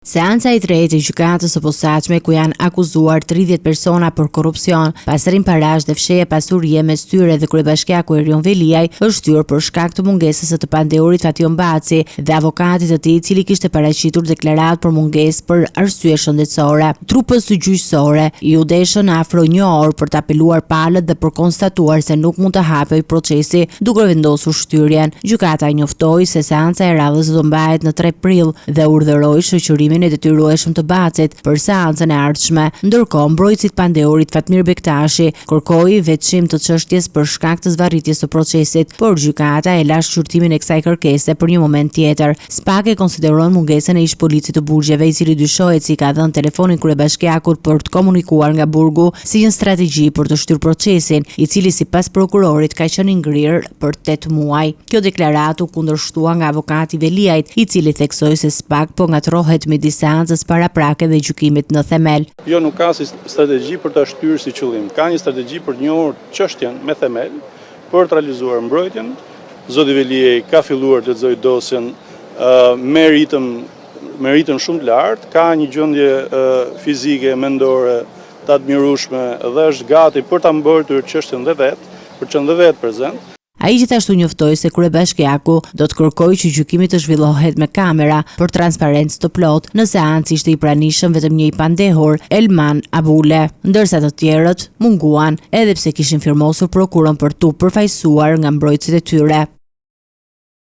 Seanca e tretë e gjykatës së posaçme ku janë akuzuar 30 persona për korrupsion, pasrim parash dhe fshehje pasurie mes tyre dhe kryebashkiaku Erion Veliaj, është shtyrë për shkak të mungesës së të pandehurit Fatjon Baci dhe avokatit të tij, i cili kishte paraqitur deklaratë për mungesë për arsye shëndetësore. Trupës së gjyqësore u deshën afro një orë për të apeluar palët dhe për konstatuar se nuk mund të hapej procesi duke vendosur shtyrjen. Gjykata njoftoi se seanca e radhës do mbahet në 3 prill dhe urdhëroi shoqërimin e detyrueshëm të Bacit për seancën e ardhshme. Ndërkohë, mbrojtësit pandehurit Fatmir Bektashi kërkoi vetësim të çështjes për shkak të zvarritjes së procesit, por gjykata e la shqyrtimin e kësaj kërkese për një moment tjetër. SPAK e konsideron mungesën e ish-policit të Burgjeve, i cili dyshohet se i ka dhënë telefonin kryebashkiakut për të komunikuar nga burgu si një strategji për të shtyrë procesin, i cili sipas prokurorit ka qenë i ngrirë për 8 muaj. Kjo deklaratë u kundërshtua nga avokati Veliajt, i cili theksoi se SPAK po ngatrohet midis seancës paraprake dhe gjykimit në themel. Jo, nuk ka si strategji për ta shtyrë si qëllim. Ka një strategji për të njohur çështjen me themel, për të realizuar mbrojtjen. Zoti Veliaj ka filluar të lexojë dosjen me ritëm shumë të lartë, ka një gjendje fizike, mendore të admirueshme dhe është gati për ta mbërtur çështjen dhe vet, për të qenë dhe vet prezant. Ai gjithashtu njoftoi se kryebashkiaku do të kërkojë që gjykimi të zhvillohet me kamera për transparencë të plotë. Në seancë ishte i pranishëm vetëm një i pandehur, Elman Abule, ndërsa të tjerët munguan, edhe pse kishin firmosur prokurën për tu përfaqësuar nga mbrojtësit e tyre.